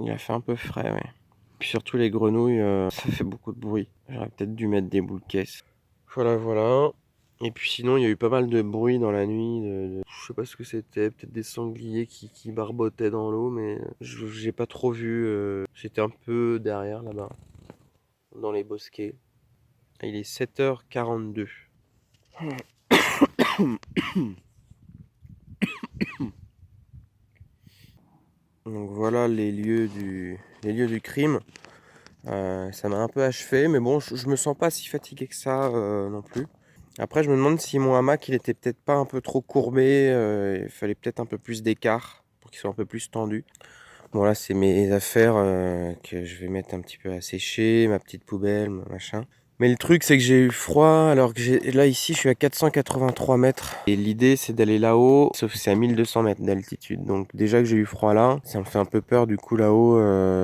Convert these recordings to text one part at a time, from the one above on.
Il a fait un peu frais, ouais. Puis surtout les grenouilles, ça fait beaucoup de bruit. J'aurais peut-être dû mettre des boules caisses. Voilà, voilà. Et puis sinon, il y a eu pas mal de bruit dans la nuit. Je sais pas ce que c'était, peut-être des sangliers qui barbotaient dans l'eau, mais j'ai pas trop vu. J'étais un peu derrière là-bas, dans les bosquets. Et il est 7h42. Donc voilà les lieux du crime. Ça m'a un peu achevé, mais bon, je me sens pas si fatigué que ça non plus. Après, je me demande si mon hamac, il était peut-être pas un peu trop courbé. Il fallait peut-être un peu plus d'écart pour qu'il soit un peu plus tendu. Bon, là, c'est mes affaires que je vais mettre un petit peu à sécher, ma petite poubelle, machin. Mais le truc, c'est que j'ai eu froid, alors que là, ici, je suis à 483 mètres. Et l'idée, c'est d'aller là-haut, sauf que c'est à 1200 mètres d'altitude. Donc déjà que j'ai eu froid là, ça me fait un peu peur. Du coup, là-haut,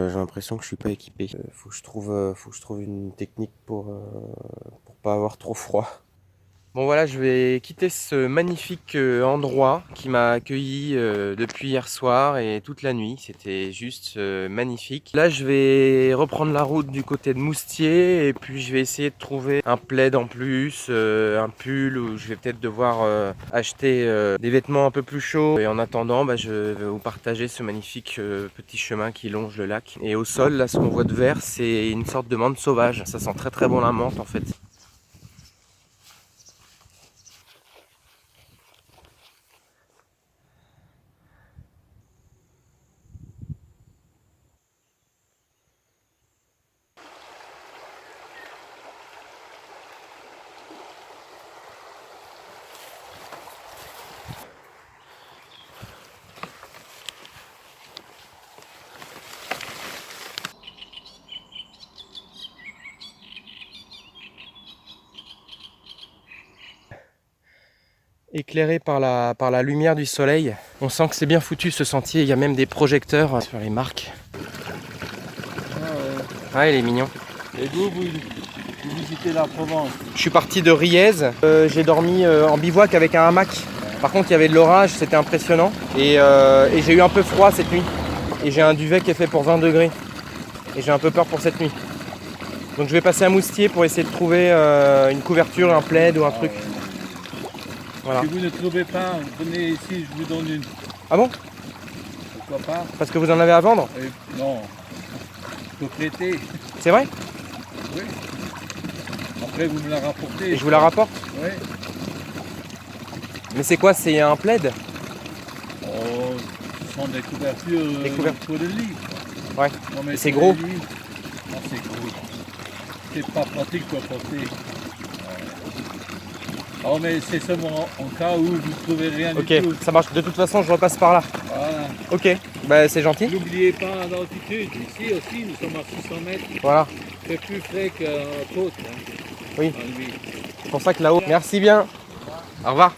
j'ai l'impression que je suis pas équipé. Faut que je trouve une technique pour pas avoir trop froid. Bon voilà, je vais quitter ce magnifique endroit qui m'a accueilli depuis hier soir et toute la nuit. C'était juste magnifique. Là, je vais reprendre la route du côté de Moustier et puis je vais essayer de trouver un plaid en plus, un pull, ou je vais peut-être devoir acheter des vêtements un peu plus chauds. Et en attendant, je vais vous partager ce magnifique petit chemin qui longe le lac. Et au sol, là, ce qu'on voit de vert, c'est une sorte de menthe sauvage. Ça sent très très bon la menthe en fait. Éclairé par la lumière du soleil. On sent que c'est bien foutu ce sentier, il y a même des projecteurs sur les marques. Ah, il est mignon. Et vous visitez la Provence? Je suis parti de Riez, j'ai dormi en bivouac avec un hamac. Par contre il y avait de l'orage, c'était impressionnant. Et j'ai eu un peu froid cette nuit. Et j'ai un duvet qui est fait pour 20 degrés. Et j'ai un peu peur pour cette nuit. Donc je vais passer à Moustier pour essayer de trouver une couverture, un plaid ou un truc. Voilà. Si vous ne trouvez pas, venez ici, je vous donne une. Ah bon? Pourquoi pas? Parce que vous en avez à vendre? Non, je peux prêter. C'est vrai? Oui. Après vous me la rapportez. Et je vous la rapporte? Oui. Mais c'est quoi? C'est un plaid? Oh, ce sont des couvertures pour le lit. Ouais. Non, mais c'est gros? Non, c'est gros. C'est pas pratique pour porter. Oh, mais c'est seulement en cas où vous ne trouvez rien du tout. Ok, ça marche. De toute façon, je repasse par là. Voilà. Ok, bah c'est gentil. N'oubliez pas l'altitude. Ici aussi, nous sommes à 600 mètres. Voilà. C'est plus frais qu'à côte. Oui. C'est pour ça que là-haut. Merci bien. Au revoir.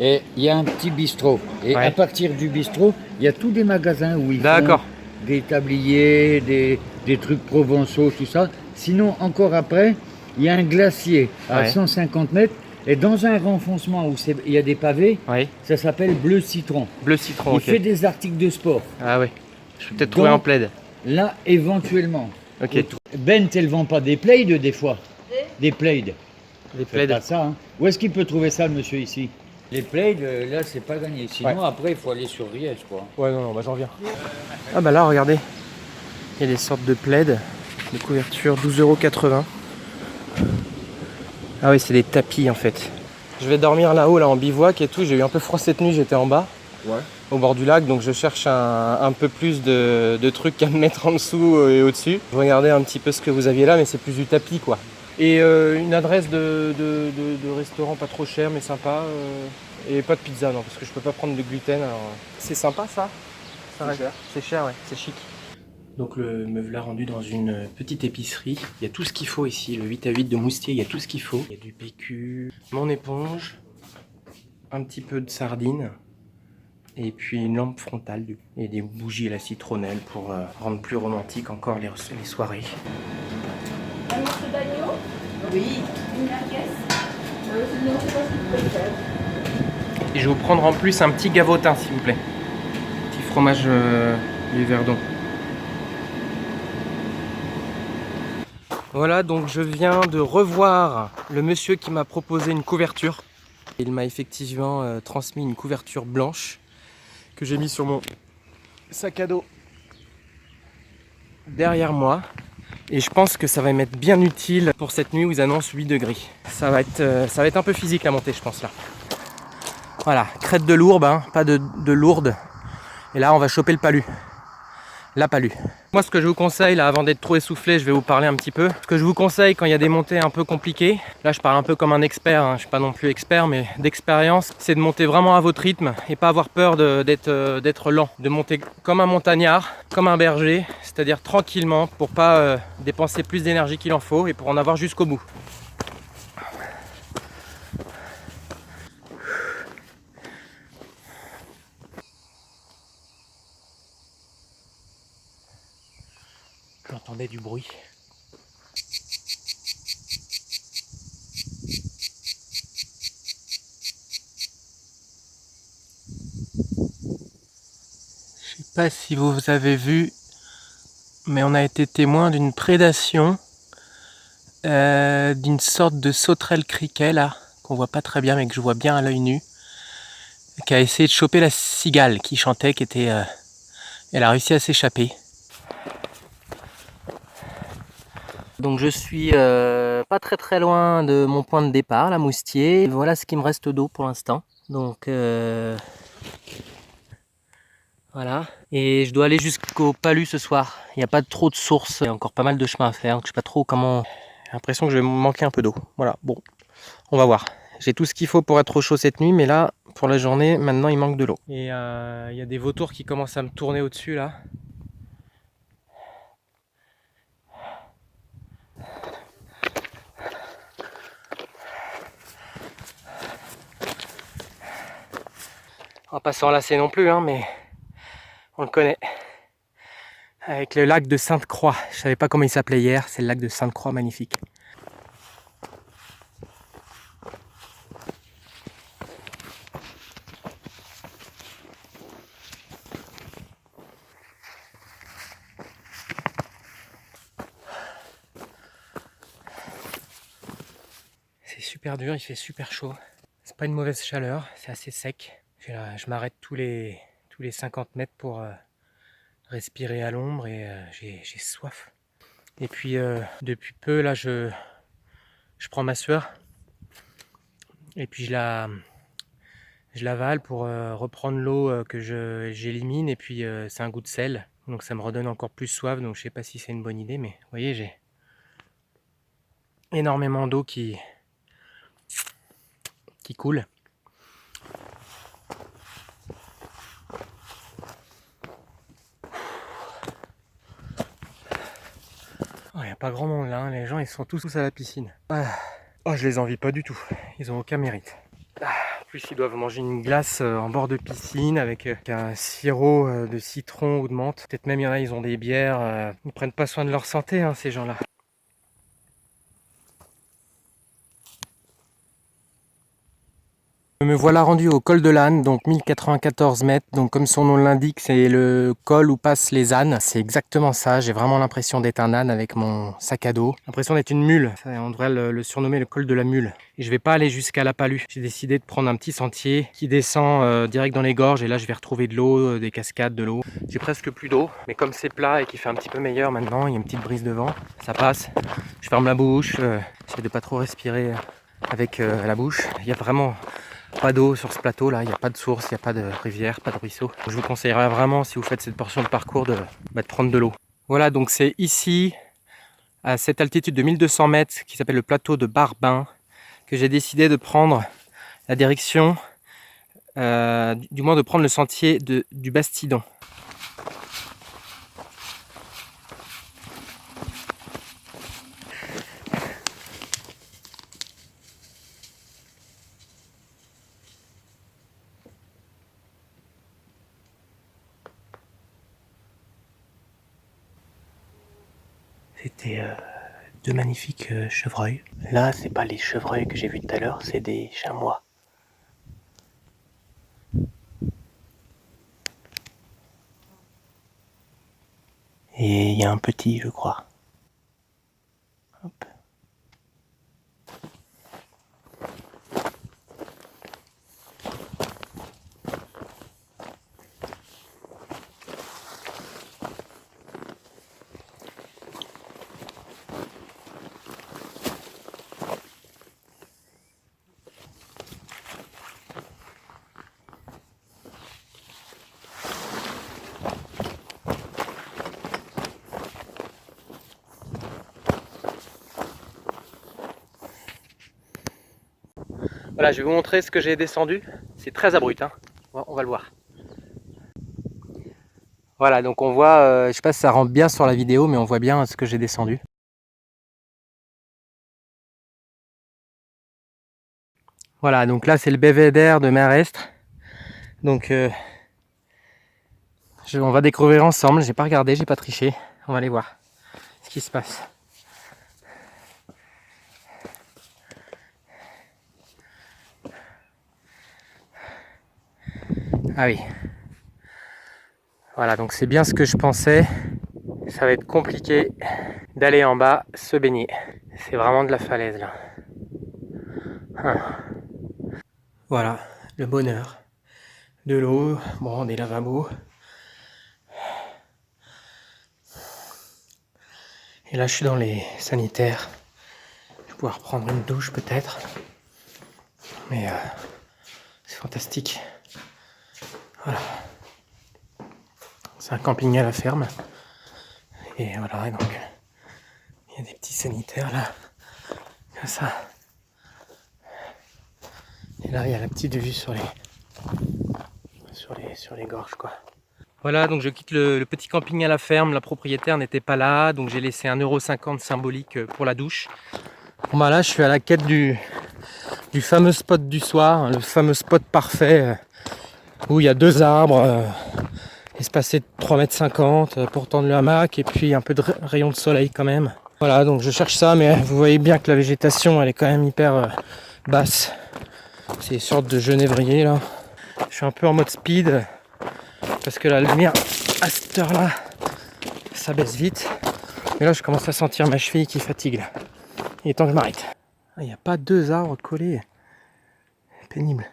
Et il y a un petit bistrot. Et Ouais. à partir du bistrot, il y a tous des magasins où ils font D'accord. des tabliers, des trucs provençaux, tout ça. Sinon, encore après, il y a un glacier à Ouais. 150 mètres. Et dans un renfoncement où il y a des pavés, Oui. ça s'appelle Bleu Citron. Bleu citron, Il ok. fait des articles de sport. Ah ouais. Je vais peut-être trouver un plaid. Là, éventuellement. Ok. Ben, elle vend pas des plaids des fois? Des plaids. Des Faites plaids. pas ça, hein. Où est-ce qu'il peut trouver ça, le monsieur, ici? Les plaids, là, c'est pas gagné. Sinon, après, il faut aller sur Riez, quoi. Ouais, non, j'en viens. Ah bah là, regardez. Il y a des sortes de plaids. De couverture, 12,80 €. Ah oui, c'est des tapis en fait. Je vais dormir là-haut, là en bivouac et tout. J'ai eu un peu froid cette nuit, j'étais en bas. Ouais. Au bord du lac, donc je cherche un peu plus de trucs à me mettre en dessous et au-dessus. Je regardais un petit peu ce que vous aviez là, mais c'est plus du tapis quoi. Et une adresse de restaurant pas trop cher mais sympa. Et pas de pizza non, parce que je peux pas prendre de gluten. C'est sympa ça? C'est cher, ouais, c'est chic. Donc me voilà rendu dans une petite épicerie. Il y a tout ce qu'il faut ici, le 8 à 8 de Moustier, il y a tout ce qu'il faut. Il y a du PQ, mon éponge, un petit peu de sardines. Et puis une lampe frontale et des bougies à la citronnelle pour rendre plus romantique encore les soirées. Un morceau d'agneau? Oui. Une merguez? Non, c'est pas ce que tu préfères. Et je vais vous prendre en plus un petit gavotin, s'il vous plaît. Petit fromage du Verdon. Voilà, donc je viens de revoir le monsieur qui m'a proposé une couverture. Il m'a effectivement transmis une couverture blanche que j'ai mis sur mon sac à dos derrière moi. Et je pense que ça va m'être bien utile pour cette nuit où ils annoncent 8 degrés. Ça va être un peu physique la montée, je pense là. Voilà, crête de lourbe, hein, pas de lourde. Et là, on va choper le palu. La palue. Moi, ce que je vous conseille, là, avant d'être trop essoufflé, je vais vous parler un petit peu. Ce que je vous conseille quand il y a des montées un peu compliquées, là, je parle un peu comme un expert, hein, je suis pas non plus expert, mais d'expérience, c'est de monter vraiment à votre rythme et pas avoir peur d'être lent. De monter comme un montagnard, comme un berger, c'est-à-dire tranquillement pour pas dépenser plus d'énergie qu'il en faut et pour en avoir jusqu'au bout. J'entendais du bruit. Je sais pas si vous avez vu, mais on a été témoin d'une prédation d'une sorte de sauterelle criquet là, qu'on voit pas très bien mais que je vois bien à l'œil nu, qui a essayé de choper la cigale qui chantait, qui était, elle a réussi à s'échapper. Donc je suis pas très loin de mon point de départ, la Moustier. Voilà ce qui me reste d'eau pour l'instant. Donc voilà. Et je dois aller jusqu'au Palu ce soir. Il n'y a pas trop de sources. Il y a encore pas mal de chemin à faire. Donc je sais pas trop comment. J'ai l'impression que je vais manquer un peu d'eau. Voilà, bon, on va voir. J'ai tout ce qu'il faut pour être au chaud cette nuit, mais là, pour la journée, maintenant il manque de l'eau. Et il y a des vautours qui commencent à me tourner au-dessus là. On va pas s'enlacer non plus, hein, mais on le connaît. Avec le lac de Sainte-Croix. Je savais pas comment il s'appelait hier, c'est le lac de Sainte-Croix, magnifique. C'est super dur, il fait super chaud. C'est pas une mauvaise chaleur, c'est assez sec. Je m'arrête tous les 50 mètres pour respirer à l'ombre et j'ai soif. Et puis depuis peu là je prends ma sueur et puis je l'avale pour reprendre l'eau que j'élimine et puis c'est un goût de sel. Donc ça me redonne encore plus soif, donc je sais pas si c'est une bonne idée, mais vous voyez j'ai énormément d'eau qui coule. Il n'y a pas grand monde là, hein. Les gens ils sont tous à la piscine. Oh, je les envie pas du tout, ils ont aucun mérite. En plus ils doivent manger une glace en bord de piscine avec un sirop de citron ou de menthe. Peut-être même il y en a, ils ont des bières. Ils prennent pas soin de leur santé, hein, ces gens-là. Me voilà rendu au col de l'âne, donc 1094 mètres. Donc comme son nom l'indique, c'est le col où passent les ânes. C'est exactement ça, j'ai vraiment l'impression d'être un âne avec mon sac à dos. L'impression d'être une mule, on devrait le surnommer le col de la mule. Et je vais pas aller jusqu'à la Palue. J'ai décidé de prendre un petit sentier qui descend direct dans les gorges. Et là je vais retrouver de l'eau, des cascades, de l'eau. J'ai presque plus d'eau, mais comme c'est plat et qu'il fait un petit peu meilleur maintenant, il y a une petite brise de vent, ça passe. Je ferme la bouche, j'essaie de pas trop respirer avec la bouche. Il y a vraiment pas d'eau sur ce plateau là, il n'y a pas de source, il n'y a pas de rivière, pas de ruisseau. Je vous conseillerais vraiment, si vous faites cette portion de parcours, de prendre de l'eau. Voilà, donc c'est ici, à cette altitude de 1200 mètres, qui s'appelle le plateau de Barbin, que j'ai décidé de prendre la direction, du moins de prendre le sentier du Bastidon. C'était deux magnifiques chevreuils. Là, c'est pas les chevreuils que j'ai vus tout à l'heure, c'est des chamois. Et il y a un petit, je crois. Hop. Voilà, je vais vous montrer ce que j'ai descendu. C'est très abrupt, hein. On va le voir. Voilà, donc on voit, je sais pas si ça rentre bien sur la vidéo, mais on voit bien ce que j'ai descendu. Voilà, donc là c'est le belvédère de Mer-Estre. Donc on va découvrir ensemble. J'ai pas regardé, j'ai pas triché. On va aller voir ce qui se passe. Ah oui. Voilà, donc c'est bien ce que je pensais. Ça va être compliqué d'aller en bas se baigner. C'est vraiment de la falaise là. Voilà, le bonheur. De l'eau, bon, des lavabos. Et là je suis dans les sanitaires. Je vais pouvoir prendre une douche peut-être. Mais c'est fantastique. Voilà. C'est un camping à la ferme. Et voilà, et donc il y a des petits sanitaires là. Comme ça. Et là il y a la petite vue sur les gorges quoi. Voilà, donc je quitte le petit camping à la ferme. La propriétaire n'était pas là, donc j'ai laissé 1,50 € symbolique pour la douche. Bon bah là je suis à la quête du fameux spot du soir, le fameux spot parfait où il y a 2 arbres espacés de 3,50 m pour tendre le hamac et puis un peu de rayon de soleil quand même. Voilà, donc je cherche ça, mais vous voyez bien que la végétation elle est quand même hyper basse. C'est une sorte de genévrier là. Je suis un peu en mode speed parce que la lumière à cette heure là ça baisse vite. Mais là je commence à sentir ma cheville qui fatigue là. Il est temps que je m'arrête. Il n'y a pas 2 arbres collés. Pénible.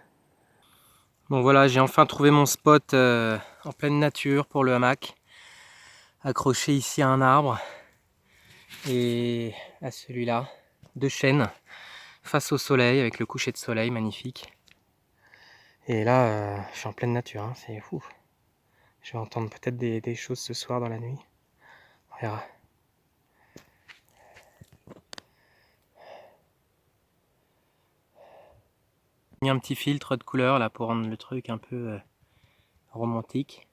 Bon voilà, j'ai enfin trouvé mon spot en pleine nature pour le hamac. Accroché ici à un arbre. Et à celui-là, 2 chênes face au soleil avec le coucher de soleil magnifique. Et là, je suis en pleine nature, hein, c'est fou. Je vais entendre peut-être des choses ce soir dans la nuit. On verra. J'ai mis un petit filtre de couleur là pour rendre le truc un peu romantique.